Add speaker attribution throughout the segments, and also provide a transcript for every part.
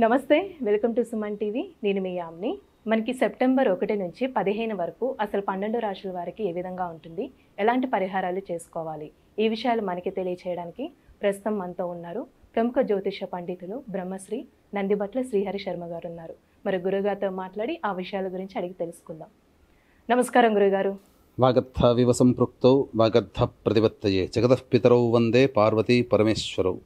Speaker 1: నమస్తే, welcome to Suman TV. నేను మీ యామ్ని. మనకి సెప్టెంబర్ 1 నుంచి 15 వరకు అసలు 12 రాశుల వారికి ఏ విధంగా ఉంటుంది, ఎలాంటి పరిహారాలు చేసుకోవాలి, ఈ విషయాలు మనకి తెలియచేయడానికి ప్రస్తుతం మనతో ఉన్నారు ప్రముఖ జ్యోతిష పండితులు బ్రహ్మశ్రీ నందిబట్ల శ్రీహరి శర్మ గారు ఉన్నారు. మరి గురుగారితో మాట్లాడి ఆ విషయాల గురించి అడిగి తెలుసుకుందాం. నమస్కారం గురుగారు.
Speaker 2: వాగర్థ వివ సంపృక్తౌ వాగర్థ ప్రతిపత్తయే జగతః పితరౌ వందే పార్వతీ పరమేశ్వరౌ.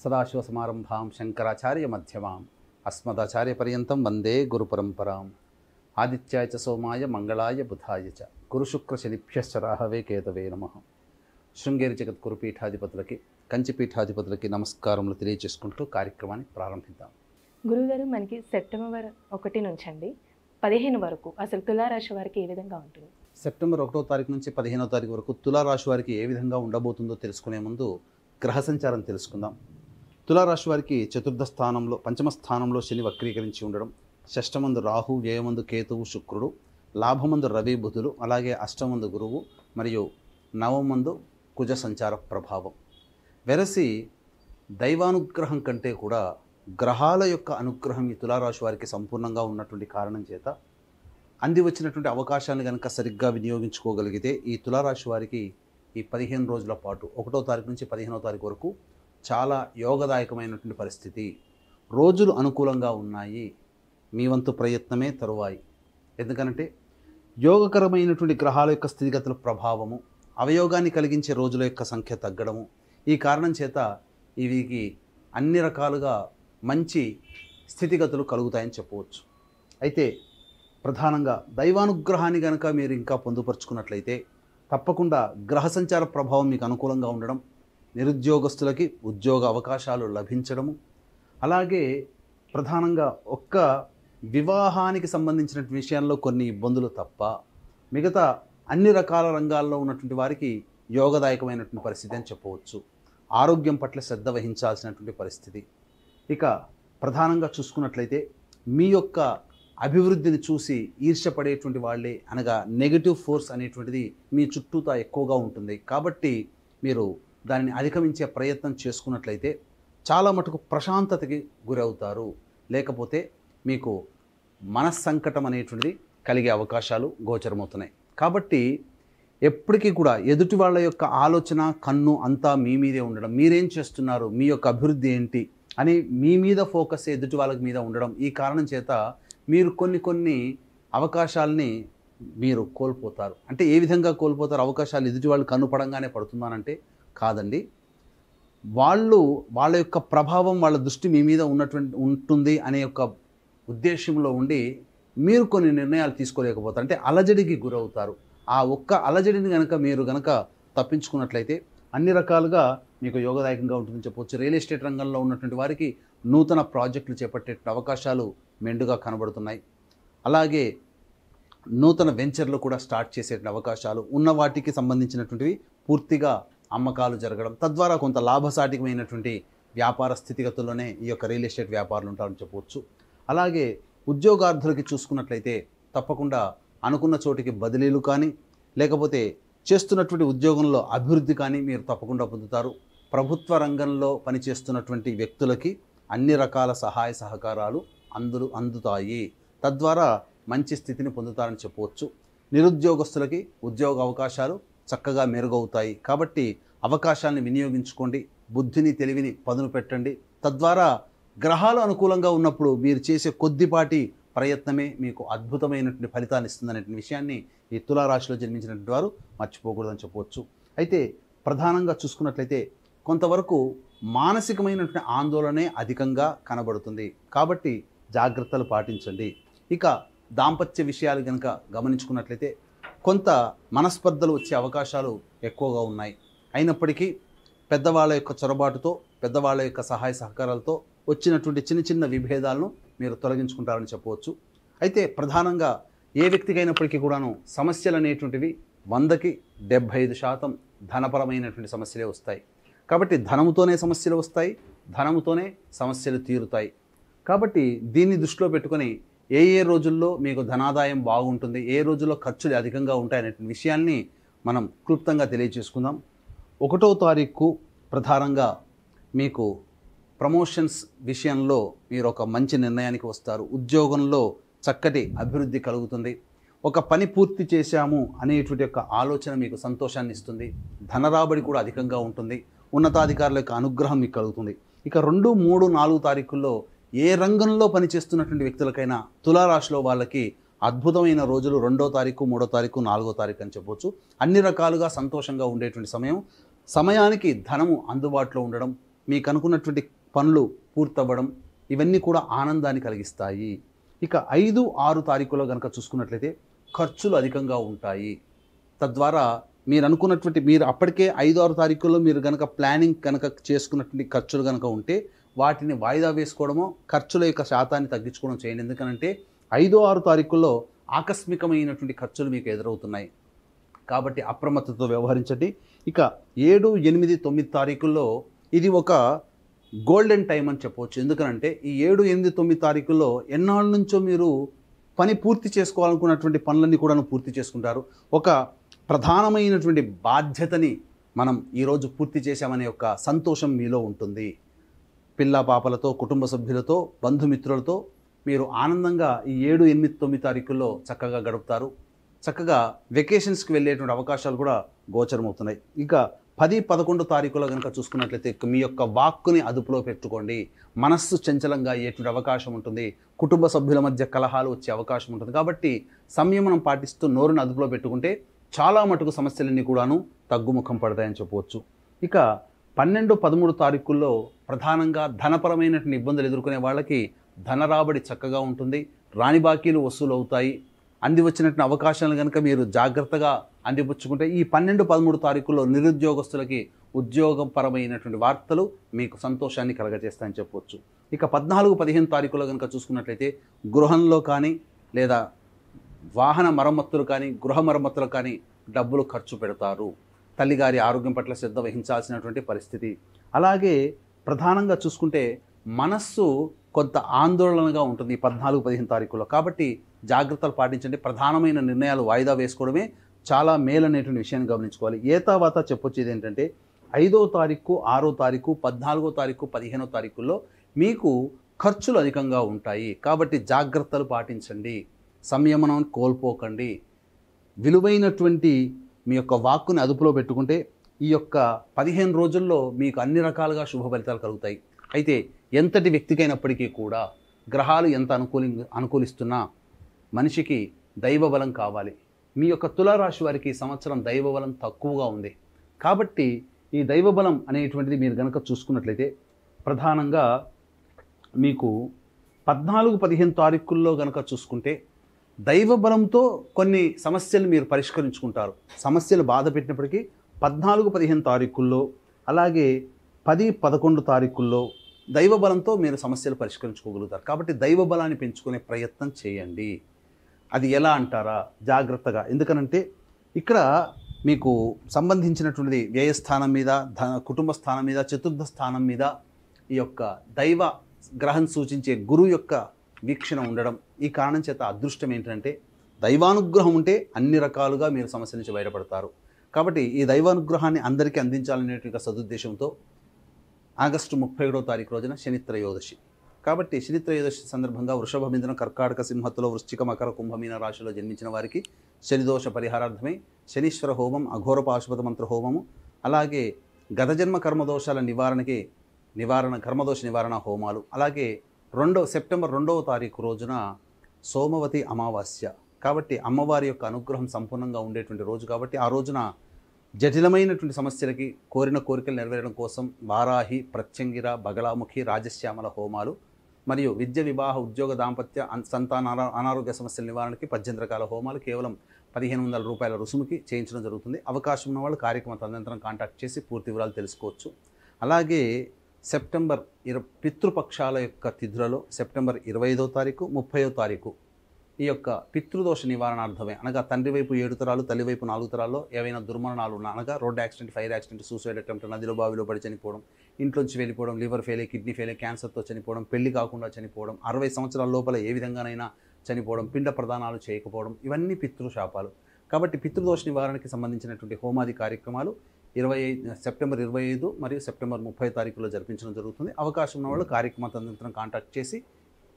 Speaker 2: సదాశివసమారంభాం శంకరాచార్య మధ్యమాం అస్మదాచార్య పర్యంతం వందే గురు పరంపరాం. ఆదిత్యాయ చ సోమాయ మంగళాయ బుధాయ చ గురుశుక్ర శనిభ్యశ్చ రాహవే కేతవే నమః. శృంగేరి జగద్గురు పీఠాధిపతులకి, కంచి పీఠాధిపతులకి నమస్కారములు తెలియజేసుకుంటూ కార్యక్రమాన్ని ప్రారంభిద్దాం.
Speaker 1: గురుగారు, మనకి సెప్టెంబర్ 1 నుంచి అండి 15 వరకు అసలు తులారాశి వారికి ఏ విధంగా ఉంటుంది?
Speaker 2: సెప్టెంబర్ 1వ తారీఖు నుంచి 15వ తారీఖు వరకు తులారాశి వారికి ఏ విధంగా ఉండబోతుందో తెలుసుకునే ముందు గ్రహ సంచారం తెలుసుకుందాం. తులారాశి వారికి చతుర్థ స్థానంలో, పంచమ స్థానంలో శని వక్రీకరించి ఉండడం, షష్టమందు రాహు, వ్యయమందు కేతువు శుక్రుడు, లాభమందు రవి బుధులు, అలాగే అష్టమందు గురువు మరియు నవమందు కుజ సంచార ప్రభావం. వెరసి దైవానుగ్రహం కంటే కూడా గ్రహాల యొక్క అనుగ్రహం ఈ తులారాశి వారికి సంపూర్ణంగా ఉన్నటువంటి కారణం చేత అంది వచ్చినటువంటి అవకాశాలను కనుక సరిగ్గా వినియోగించుకోగలిగితే ఈ తులారాశి వారికి ఈ 15 రోజుల పాటు 1వ తారీఖు నుంచి 15వ తారీఖు వరకు చాలా యోగదాయకమైనటువంటి పరిస్థితి. రోజులు అనుకూలంగా ఉన్నాయి. మీ వంతు ప్రయత్నమే తరువాయి. ఎందుకనంటే యోగకరమైనటువంటి గ్రహాల యొక్క స్థితిగతుల ప్రభావము, అవయోగాన్ని కలిగించే రోజుల యొక్క సంఖ్య తగ్గడము, ఈ కారణం చేత ఇవికి అన్ని రకాలుగా మంచి స్థితిగతులు కలుగుతాయని చెప్పవచ్చు. అయితే ప్రధానంగా దైవానుగ్రహాన్ని కనుక మీరు ఇంకా పొందుపరుచుకున్నట్లయితే తప్పకుండా గ్రహ సంచార ప్రభావం మీకు అనుకూలంగా ఉండడం, నిరుద్యోగస్తులకి ఉద్యోగ అవకాశాలు లభించడము, అలాగే ప్రధానంగా ఒక్క వివాహానికి సంబంధించిన విషయాల్లో కొన్ని ఇబ్బందులు తప్ప మిగతా అన్ని రకాల రంగాల్లో ఉన్నటువంటి వారికి యోగదాయకమైనటువంటి పరిస్థితి అని చెప్పవచ్చు. ఆరోగ్యం పట్ల శ్రద్ధ వహించాల్సినటువంటి పరిస్థితి. ఇక ప్రధానంగా చూసుకున్నట్లయితే మీ యొక్క అభివృద్ధిని చూసి ఈర్ష్యపడేటువంటి వాళ్ళే, అనగా నెగటివ్ ఫోర్స్ అనేటువంటిది మీ చుట్టూతా ఎక్కువగా ఉంటుంది. కాబట్టి మీరు దానిని అధిగమించే ప్రయత్నం చేసుకున్నట్లయితే చాలా మటుకు ప్రశాంతతకి గురవుతారు. లేకపోతే మీకు మనస్సంకటం అనేటువంటిది కలిగే అవకాశాలు గోచరమవుతున్నాయి. కాబట్టి ఎప్పటికీ కూడా ఎదుటి వాళ్ళ యొక్క ఆలోచన, కన్ను అంతా మీ మీదే ఉండడం, మీరేం చేస్తున్నారు, మీ యొక్క అభివృద్ధి ఏంటి అని మీ మీద ఫోకస్ ఎదుటి వాళ్ళ మీద ఉండడం, ఈ కారణం చేత మీరు కొన్ని అవకాశాలని మీరు కోల్పోతారు. అంటే ఏ విధంగా కోల్పోతారు? అవకాశాలు ఎదుటి వాళ్ళు కన్నుపడంగానే పడుతున్నానంటే కాదండి. వాళ్ళ యొక్క ప్రభావం, వాళ్ళ దృష్టి మీ మీద ఉంటుంది అనే యొక్క ఉద్దేశంలో ఉండి మీరు కొన్ని నిర్ణయాలు తీసుకోలేకపోతారు. అంటే అలజడికి గురవుతారు. ఆ ఒక్క అలజడిని మీరు గనక తప్పించుకున్నట్లయితే అన్ని రకాలుగా మీకు యోగదాయకంగా ఉంటుందని చెప్పవచ్చు. రియల్ ఎస్టేట్ రంగంలో ఉన్నటువంటి వారికి నూతన ప్రాజెక్టులు చేపట్టే అవకాశాలు మెండుగా కనబడుతున్నాయి. అలాగే నూతన వెంచర్లు కూడా స్టార్ట్ చేసే అవకాశాలు ఉన్న వాటికి సంబంధించినటువంటివి పూర్తిగా అమ్మకాలు జరగడం, తద్వారా కొంత లాభసాటికమైనటువంటి వ్యాపార స్థితిగతుల్లోనే ఈ యొక్క రియల్ ఎస్టేట్ వ్యాపారులు ఉంటారని చెప్పవచ్చు. అలాగే ఉద్యోగార్థులకి చూసుకున్నట్లయితే తప్పకుండా అనుకున్న చోటికి బదిలీలు కానీ, లేకపోతే చేస్తున్నటువంటి ఉద్యోగంలో అభివృద్ధి కానీ మీరు తప్పకుండా పొందుతారు. ప్రభుత్వ రంగంలో పనిచేస్తున్నటువంటి వ్యక్తులకి అన్ని రకాల సహాయ సహకారాలు అందుతాయి. తద్వారా మంచి స్థితిని పొందుతారని చెప్పవచ్చు. నిరుద్యోగస్తులకి ఉద్యోగ అవకాశాలు చక్కగా మెరుగవుతాయి. కాబట్టి అవకాశాలను వినియోగించుకోండి, బుద్ధిని తెలివిని పదును పెట్టండి. తద్వారా గ్రహాలు అనుకూలంగా ఉన్నప్పుడు మీరు చేసే కొద్దిపాటి ప్రయత్నమే మీకు అద్భుతమైనటువంటి ఫలితాన్ని ఇస్తుందనే విషయాన్ని ఈ తులారాశిలో జన్మించినటువంటి వారు మర్చిపోకూడదని చెప్పవచ్చు. అయితే ప్రధానంగా చూసుకున్నట్లయితే కొంతవరకు మానసికమైనటువంటి ఆందోళనే అధికంగా కనబడుతుంది. కాబట్టి జాగ్రత్తలు పాటించండి. ఇక దాంపత్య విషయాలు కనుక గమనించుకున్నట్లయితే కొంత మనస్పర్ధలు వచ్చే అవకాశాలు ఎక్కువగా ఉన్నాయి. అయినప్పటికీ పెద్దవాళ్ళ యొక్క చొరబాటుతో, పెద్దవాళ్ళ యొక్క సహాయ సహకారాలతో వచ్చినటువంటి చిన్న విభేదాలను మీరు తొలగించుకుంటారని చెప్పవచ్చు. అయితే ప్రధానంగా ఏ వ్యక్తికైనప్పటికీ కూడాను సమస్యలు అనేటువంటివి 100కి 75% ధనపరమైనటువంటి సమస్యలే వస్తాయి. కాబట్టి ధనముతోనే సమస్యలు వస్తాయి, ధనముతోనే సమస్యలు తీరుతాయి. కాబట్టి దీన్ని దృష్టిలో పెట్టుకొని ఏ రోజుల్లో మీకు ధనాదాయం బాగుంటుంది, ఏ రోజుల్లో ఖర్చులు అధికంగా ఉంటాయనే విషయాల్ని మనం క్లుప్తంగా తెలియజేసుకుందాం. 1వ తారీఖు ప్రధానంగా మీకు ప్రమోషన్స్ విషయంలో మీరు ఒక మంచి నిర్ణయానికి వస్తారు. ఉద్యోగంలో చక్కటి అభివృద్ధి కలుగుతుంది. ఒక పని పూర్తి చేశాము అనేటువంటి యొక్క ఆలోచన మీకు సంతోషాన్ని ఇస్తుంది. ధనరాబడి కూడా అధికంగా ఉంటుంది. ఉన్నతాధికారుల యొక్క అనుగ్రహం మీకు కలుగుతుంది. ఇక 2, 3, 4 తారీఖుల్లో ఏ రంగంలో పనిచేస్తున్నటువంటి వ్యక్తులకైనా తులారాశిలో వాళ్ళకి అద్భుతమైన రోజులు 2వ తారీఖు, 3వ తారీఖు, 4వ తారీఖు అని చెప్పవచ్చు. అన్ని రకాలుగా సంతోషంగా ఉండేటువంటి సమయానికి ధనము అందుబాటులో ఉండడం, మీకు అనుకున్నటువంటి పనులు పూర్తవ్వడం, ఇవన్నీ కూడా ఆనందాన్ని కలిగిస్తాయి. ఇక 5, 6 తారీఖులో కనుక చూసుకున్నట్లయితే ఖర్చులు అధికంగా ఉంటాయి. తద్వారా మీరు అనుకున్నటువంటి మీరు అప్పటికే 5, 6 తారీఖుల్లో మీరు కనుక ప్లానింగ్ కనుక చేసుకున్నటువంటి ఖర్చులు కనుక ఉంటే వాటిని వాయిదా వేసుకోవడమో, ఖర్చుల యొక్క శాతాన్ని తగ్గించుకోవడం చేయండి. ఎందుకంటే 5, 6 తారీఖుల్లో ఆకస్మికమైనటువంటి ఖర్చులు మీకు ఎదురవుతున్నాయి. కాబట్టి అప్రమత్తతో వ్యవహరించండి. ఇక 7, 8, 9 తారీఖుల్లో ఇది ఒక గోల్డెన్ టైం అని చెప్పవచ్చు. ఎందుకంటే ఈ 7, 8, 9 తారీఖుల్లో ఎన్నాళ్ళ నుంచో మీరు పని పూర్తి చేసుకోవాలనుకున్నటువంటి పనులన్నీ కూడా పూర్తి చేసుకుంటారు. ఒక ప్రధానమైనటువంటి బాధ్యతని మనం ఈరోజు పూర్తి చేశామనే ఒక సంతోషం మీలో ఉంటుంది. పిల్ల పాపలతో, కుటుంబ సభ్యులతో, బంధుమిత్రులతో మీరు ఆనందంగా ఈ 7, 8, 9 తారీఖుల్లో చక్కగా గడుపుతారు. చక్కగా వెకేషన్స్కి వెళ్ళేటువంటి అవకాశాలు కూడా గోచరమవుతున్నాయి. ఇక 10, 11 తారీఖులో కనుక చూసుకున్నట్లయితే మీ యొక్క వాక్కుని అదుపులో పెట్టుకోండి. మనస్సు చంచలంగా అయ్యేటువంటి అవకాశం ఉంటుంది. కుటుంబ సభ్యుల మధ్య కలహాలు వచ్చే అవకాశం ఉంటుంది. కాబట్టి సంయమనం పాటిస్తూ నోరుని అదుపులో పెట్టుకుంటే చాలా మటుకు సమస్యలన్నీ కూడాను తగ్గుముఖం పడతాయని చెప్పవచ్చు. ఇక 12, 13 తారీఖుల్లో ప్రధానంగా ధనపరమైనటువంటి ఇబ్బందులు ఎదుర్కొనే వాళ్ళకి ధన రాబడి చక్కగా ఉంటుంది. రాని బాకీలు వసూలు అవుతాయి. అంది వచ్చినటువంటి అవకాశాలను కనుక మీరు జాగ్రత్తగా అందిపుచ్చుకుంటే ఈ 12, 13 తారీఖుల్లో నిరుద్యోగస్తులకి ఉద్యోగపరమైనటువంటి వార్తలు మీకు సంతోషాన్ని కలగజేస్తాయని చెప్పవచ్చు. ఇక 14, 15 తారీఖుల్లో కనుక చూసుకున్నట్లయితే గృహంలో కానీ లేదా వాహన మరమ్మతులు కానీ, గృహ మరమ్మతులు కానీ డబ్బులు ఖర్చు పెడతారు. తల్లిగారి ఆరోగ్యం పట్ల శ్రద్ధ వహించాల్సినటువంటి పరిస్థితి. అలాగే ప్రధానంగా చూసుకుంటే మనస్సు కొంత ఆందోళనగా ఉంటుంది ఈ 14, 15 తారీఖుల్లో. కాబట్టి జాగ్రత్తలు పాటించండి. ప్రధానమైన నిర్ణయాలు వాయిదా వేసుకోవడమే చాలా మేలనేటువంటి విషయాన్ని గమనించుకోవాలి. తర్వాత చెప్పొచ్చేది ఏంటంటే 5వ తారీఖు, 6వ తారీఖు, 14వ తారీఖు, 15వ తారీఖుల్లో మీకు ఖర్చులు అధికంగా ఉంటాయి. కాబట్టి జాగ్రత్తలు పాటించండి. సంయమనం కోల్పోకండి. విలువైనటువంటి మీ యొక్క వాక్కుని అదుపులో పెట్టుకుంటే ఈ యొక్క 15 రోజుల్లో మీకు అన్ని రకాలుగా శుభ ఫలితాలు కలుగుతాయి. అయితే ఎంతటి వ్యక్తికైనప్పటికీ కూడా గ్రహాలు ఎంత అనుకూలిస్తున్నా మనిషికి దైవబలం కావాలి. మీ యొక్క తులారాశి వారికి ఈ సంవత్సరం దైవబలం తక్కువగా ఉంది. కాబట్టి ఈ దైవబలం అనేటువంటిది మీరు కనుక చూసుకున్నట్లయితే ప్రధానంగా మీకు 14, 15 తారీఖుల్లో కనుక చూసుకుంటే దైవబలంతో కొన్ని సమస్యలు మీరు పరిష్కరించుకుంటారు. సమస్యలు బాధ పెట్టినప్పటికీ 14, 15 తారీఖుల్లో అలాగే 10, 11 తారీఖుల్లో దైవబలంతో మీరు సమస్యలు పరిష్కరించుకోగలుగుతారు. కాబట్టి దైవబలాన్ని పెంచుకునే ప్రయత్నం చేయండి. అది ఎలా అంటారా? జాగ్రత్తగా. ఎందుకనంటే ఇక్కడ మీకు సంబంధించినటువంటిది వ్యయస్థానం మీద, కుటుంబ స్థానం మీద, చతుర్థ స్థానం మీద ఈ యొక్క దైవ గ్రహం సూచించే గురువు యొక్క వీక్షణ ఉండడం. ఈ కారణం చేత అదృష్టం ఏంటంటే దైవానుగ్రహం ఉంటే అన్ని రకాలుగా మీరు సమస్య నుంచి బయటపడతారు. కాబట్టి ఈ దైవానుగ్రహాన్ని అందరికీ అందించాలనేటువంటి సదుద్దేశంతో ఆగస్టు 31వ తారీఖు రోజున శని త్రయోదశి. కాబట్టి శని త్రయోదశి సందర్భంగా వృషభ, మిథున, కర్కాటక, సింహతులో, వృశ్చిక, మకర, కుంభమీన రాశిలో జన్మించిన వారికి శనిదోష పరిహారార్థమై శనీశ్వర హోమం, అఘోర పాశుపత మంత్ర హోమము, అలాగే గతజన్మ కర్మదోషాల కర్మదోష నివారణ హోమాలు, అలాగే సెప్టెంబర్ 2వ తారీఖు రోజున సోమవతి అమావాస్య. కాబట్టి అమ్మవారి యొక్క అనుగ్రహం సంపూర్ణంగా ఉండేటువంటి రోజు. కాబట్టి ఆ రోజున జటిలమైనటువంటి సమస్యలకి కోరిన కోరికలు నెరవేరడం కోసం వారాహి, ప్రత్యంగిర, బగలాముఖి, రాజశ్యామల హోమాలు మరియు విద్య, వివాహ, ఉద్యోగ, దాంపత్య, సంతాన అనారోగ్య సమస్యల నివారణకి 18 రకాల హోమాలు కేవలం 1500 రూపాయల రుసుముకి చేయించడం జరుగుతుంది. అవకాశం ఉన్న వాళ్ళు కార్యక్రమ తదనంతరం కాంటాక్ట్ చేసి పూర్తి వివరాలు తెలుసుకోవచ్చు. అలాగే సెప్టెంబర్ పితృపక్షాల యొక్క తిథులలో సెప్టెంబర్ 25వ తారీఖు, 30వ తారీఖు ఈ యొక్క పితృదోష నివారణార్థమే, అనగా తండ్రి వైపు 7 తరాలు, తల్లి వైపు 4 తరాల్లో ఏవైనా దుర్మరణాలు ఉన్నా, అనగా road accident, fire accident, suicide attempt, నదిలో బావిలో పడి చనిపోవడం, ఇంట్లోంచి వెళ్ళిపోవడం, లివర్ ఫెయిలియర్, కిడ్నీ ఫెయిలియర్, క్యాన్సర్తో చనిపోవడం, పెళ్లి కాకుండా చనిపోవడం, 60 సంవత్సరాల లోపల ఏ విధంగానైనా చనిపోవడం, పిండ ప్రదానాలు చేయకపోవడం, ఇవన్నీ పితృశాపాలు. కాబట్టి పితృదోష నివారణకి సంబంధించినటువంటి హోమాది కార్యక్రమాలు సెప్టెంబర్ 25 మరియు సెప్టెంబర్ 30 తారీఖులో జరిపించడం జరుగుతుంది. అవకాశం ఉన్న వాళ్ళు కార్యక్రమ తదనంతరం కాంటాక్ట్ చేసి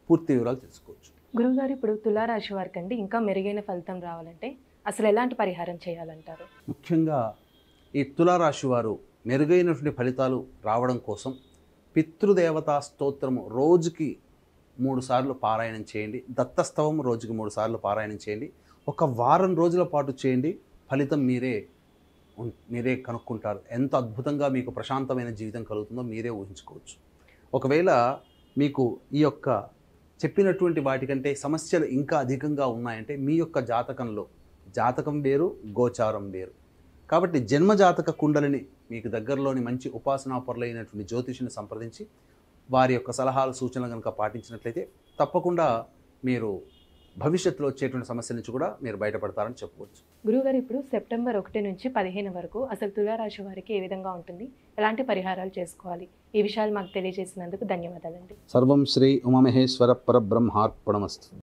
Speaker 2: పూర్తి వివరాలు తెలుసుకోవచ్చు.
Speaker 1: గురువుగారు, ఇప్పుడు తులారాశి వారికి అండి ఇంకా మెరుగైన ఫలితం రావాలంటే అసలు ఎలాంటి పరిహారం చేయాలంటారు?
Speaker 2: ముఖ్యంగా ఈ తులారాశి వారు మెరుగైనటువంటి ఫలితాలు రావడం కోసం పితృదేవతా స్తోత్రము రోజుకి 3 సార్లు పారాయణం చేయండి. దత్తస్తవం రోజుకి 3 సార్లు పారాయణం చేయండి. ఒక వారం రోజుల పాటు చేయండి. ఫలితం మీరే కనుక్కుంటారు. ఎంత అద్భుతంగా మీకు ప్రశాంతమైన జీవితం కలుగుతుందో మీరే ఊహించుకోవచ్చు. ఒకవేళ మీకు ఈ యొక్క చెప్పినటువంటి వాటికంటే సమస్యలు ఇంకా అధికంగా ఉన్నాయంటే మీ యొక్క జాతకంలో జాతకం వేరు, గోచారం వేరు. కాబట్టి జన్మజాతక కుండలిని మీకు దగ్గరలోని మంచి ఉపాసనాపరులైనటువంటి జ్యోతిషుని సంప్రదించి వారి యొక్క సలహాలు సూచనలు కనుక పాటించినట్లయితే తప్పకుండా మీరు భవిష్యత్తులో వచ్చేటువంటి సమస్యల నుంచి కూడా మీరు బయటపడతారని చెప్పుకోవచ్చు.
Speaker 1: గురువుగారు, ఇప్పుడు సెప్టెంబర్ 1 నుంచి 15 వరకు అసలు తులారాశి వారికి ఏ విధంగా ఉంటుంది, ఎలాంటి పరిహారాలు చేసుకోవాలి, ఈ విషయాలు మాకు తెలియజేసినందుకు ధన్యవాదాలండి.
Speaker 2: సర్వం శ్రీ ఉమామహేశ్వర పరబ్రహ్మార్పణమస్తు.